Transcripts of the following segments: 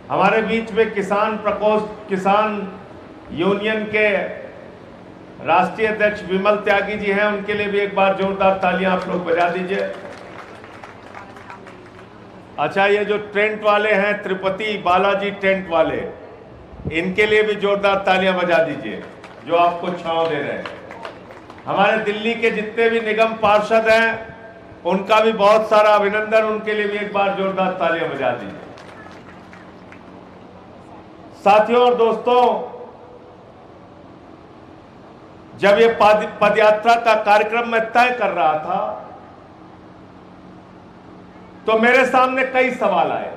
हमारे बीच में किसान प्रकोष्ठ किसान यूनियन के राष्ट्रीय अध्यक्ष विमल त्यागी जी हैं, उनके लिए भी एक बार जोरदार तालियां आप लोग बजा दीजिए। अच्छा, ये जो टेंट वाले हैं तिरुपति बालाजी टेंट वाले, इनके लिए भी जोरदार तालियां बजा दीजिए जो आपको छांव दे रहे हैं। हमारे दिल्ली के जितने भी निगम पार्षद हैं उनका भी बहुत सारा अभिनंदन, उनके लिए भी एक बार जोरदार तालियां बजा दीजिए। साथियों और दोस्तों, जब ये पदयात्रा का कार्यक्रम मैं तय कर रहा था तो मेरे सामने कई सवाल आए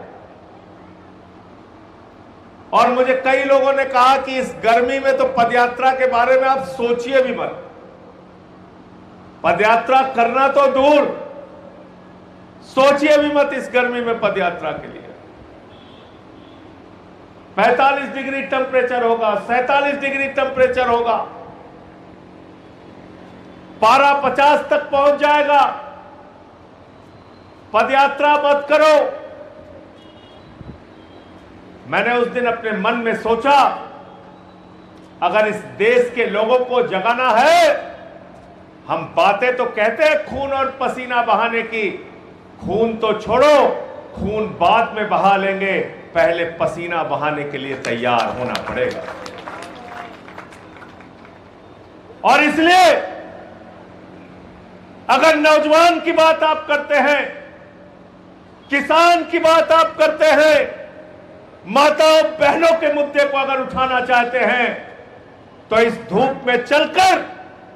और मुझे कई लोगों ने कहा कि इस गर्मी में तो पदयात्रा के बारे में आप सोचिए भी मत, पदयात्रा करना तो दूर, सोचिए भी मत इस गर्मी में पदयात्रा के लिए। 45 डिग्री टेम्परेचर होगा, 47 डिग्री टेम्परेचर होगा, पारा 50 तक पहुंच जाएगा, पदयात्रा मत करो। मैंने उस दिन अपने मन में सोचा, अगर इस देश के लोगों को जगाना है, हम बातें तो कहते हैं खून और पसीना बहाने की, खून तो छोड़ो, खून बाद में बहा लेंगे, पहले पसीना बहाने के लिए तैयार होना पड़ेगा। और इसलिए अगर नौजवान की बात आप करते हैं, किसान की बात आप करते हैं, माताओं बहनों के मुद्दे को अगर उठाना चाहते हैं, तो इस धूप में चलकर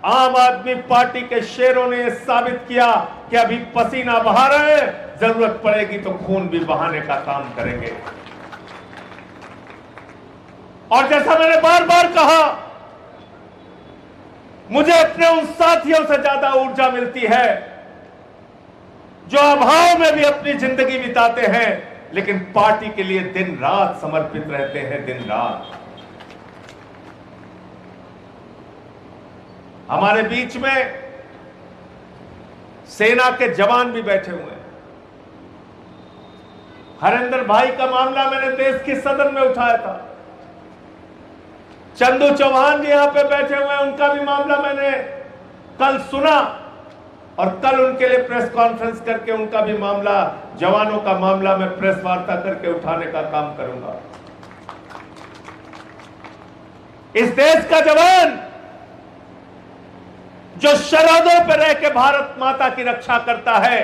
आम आदमी पार्टी के शेरों ने यह साबित किया कि अभी पसीना बहा रहे हैं, जरूरत पड़ेगी तो खून भी बहाने का काम करेंगे। और जैसा मैंने बार बार कहा, मुझे अपने उन साथियों से ज्यादा ऊर्जा मिलती है जो अभाव में भी अपनी जिंदगी बिताते हैं, लेकिन पार्टी के लिए दिन रात समर्पित रहते हैं, दिन रात। हमारे बीच में सेना के जवान भी बैठे हुए हैं। हरेंद्र भाई का मामला मैंने देश के सदन में उठाया था। चंदू चौहान जी यहां पे बैठे हुए हैं, उनका भी मामला मैंने कल सुना और कल उनके लिए प्रेस कॉन्फ्रेंस करके उनका भी मामला, जवानों का मामला मैं प्रेस वार्ता करके उठाने का काम करूंगा। इस देश का जवान जो सरहदों पर रह के भारत माता की रक्षा करता है,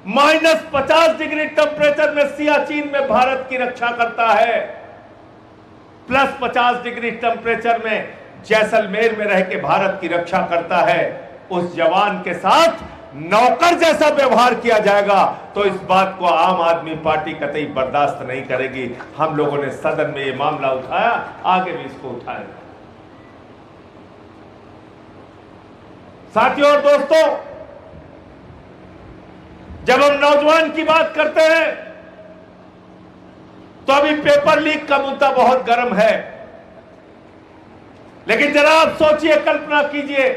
-50 डिग्री टेम्परेचर में सियाचिन में भारत की रक्षा करता है, +50 डिग्री टेम्परेचर में जैसलमेर में रह के भारत की रक्षा करता है, उस जवान के साथ नौकर जैसा व्यवहार किया जाएगा तो इस बात को आम आदमी पार्टी कतई बर्दाश्त नहीं करेगी। हम लोगों ने सदन में यह मामला उठाया, आगे भी इसको उठाएंगे। साथियों और दोस्तों, जब हम नौजवान की बात करते हैं तो अभी पेपर लीक का मुद्दा बहुत गर्म है, लेकिन जरा आप सोचिए, कल्पना कीजिए,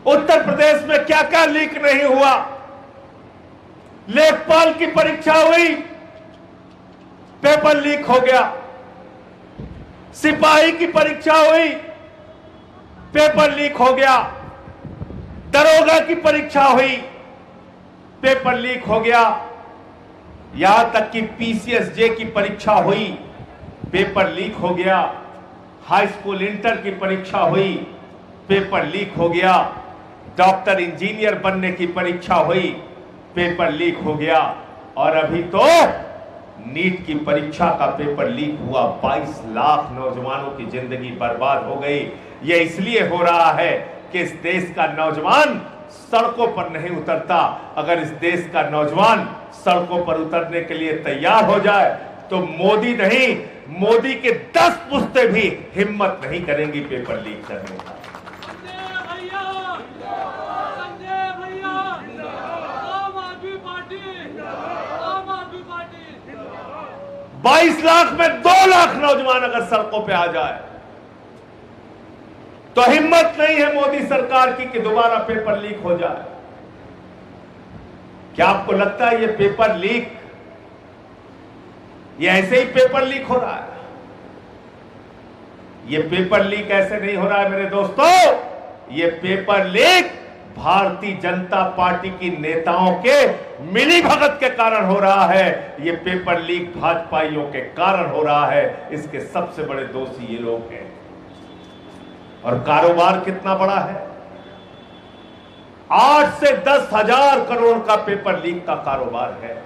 उत्तर प्रदेश में क्या क्या लीक नहीं हुआ। लेखपाल की परीक्षा हुई, पेपर लीक हो गया। सिपाही की परीक्षा हुई, पेपर लीक हो गया। दरोगा की परीक्षा हुई, पेपर लीक हो गया। यहां तक कि पीसीएसजे की परीक्षा हुई, पेपर लीक हो गया। हाई स्कूल इंटर की परीक्षा हुई, पेपर लीक हो गया। डॉक्टर इंजीनियर बनने की परीक्षा हुई, पेपर लीक हो गया। और अभी तो नीट की परीक्षा का पेपर लीक हुआ। 22 लाख नौजवानों की जिंदगी बर्बाद हो गई। यह इसलिए हो रहा है कि इस देश का नौजवान सड़कों पर नहीं उतरता। अगर इस देश का नौजवान सड़कों पर उतरने के लिए तैयार हो जाए तो मोदी नहीं, मोदी के 10 पुश्तें भी हिम्मत नहीं करेंगी पेपर लीक करने का। 22 लाख में 2 लाख नौजवान अगर सड़कों पे आ जाए तो हिम्मत नहीं है मोदी सरकार की कि दोबारा पेपर लीक हो जाए। क्या आपको लगता है ये पेपर लीक ये ऐसे ही पेपर लीक हो रहा है। ये पेपर लीक ऐसे नहीं हो रहा है मेरे दोस्तों, ये paper leak Bharatiya Janata party की नेताओं के मिलीभगत के कारण हो रहा है। ये पेपर लीक भाजपाइयों के कारण हो रहा है। इसके सबसे बड़े दोषी ये लोग हैं। और कारोबार कितना बड़ा है, 8 से 10 हजार करोड़ का पेपर लीक का कारोबार है।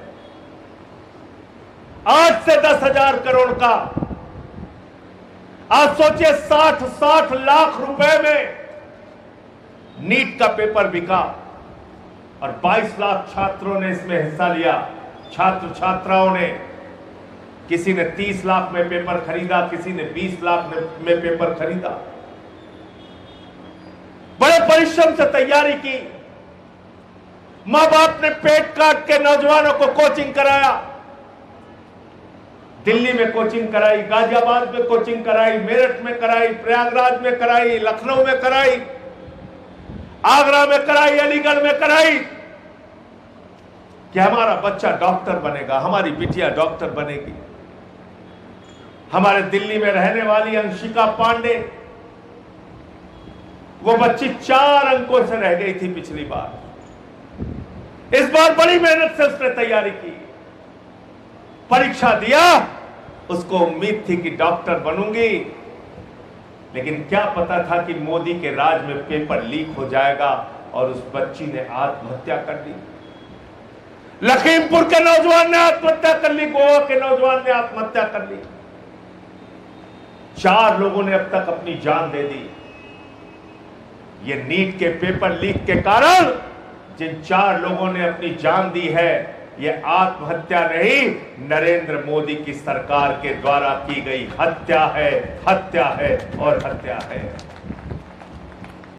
8 से 10 हजार करोड़ का। आप सोचिए 60 लाख रुपए में नीट का पेपर बिका और 22 लाख छात्रों ने इसमें हिस्सा लिया। छात्र छात्राओं ने, किसी ने 30 लाख में पेपर खरीदा, किसी ने 20 लाख में पेपर खरीदा। बड़े परिश्रम से तैयारी की। मां बाप ने पेट काट के नौजवानों को कोचिंग कराया। दिल्ली में कोचिंग कराई, गाजियाबाद में कोचिंग कराई, मेरठ में कराई, प्रयागराज में कराई, लखनऊ में कराई, आगरा में कराई, अलीगढ़ में कराई कि हमारा बच्चा डॉक्टर बनेगा, हमारी बिटिया डॉक्टर बनेगी। हमारे दिल्ली में रहने वाली अंशिका पांडे, वो बच्ची 4 अंकों से रह गई थी पिछली बार। इस बार बड़ी मेहनत से उसने तैयारी की, परीक्षा दिया, उसको उम्मीद थी कि डॉक्टर बनूंगी, लेकिन क्या पता था कि मोदी के राज में पेपर लीक हो जाएगा और उस बच्ची ने आत्महत्या कर ली। लखीमपुर के नौजवान ने आत्महत्या कर ली, गोवा के नौजवान ने आत्महत्या कर ली। 4 लोगों ने अब तक अपनी जान दे दी। ये नीट के पेपर लीक के कारण जिन 4 लोगों ने अपनी जान दी है, ये आत्महत्या नहीं, नरेंद्र मोदी की सरकार के द्वारा की गई हत्या है, हत्या है और हत्या है।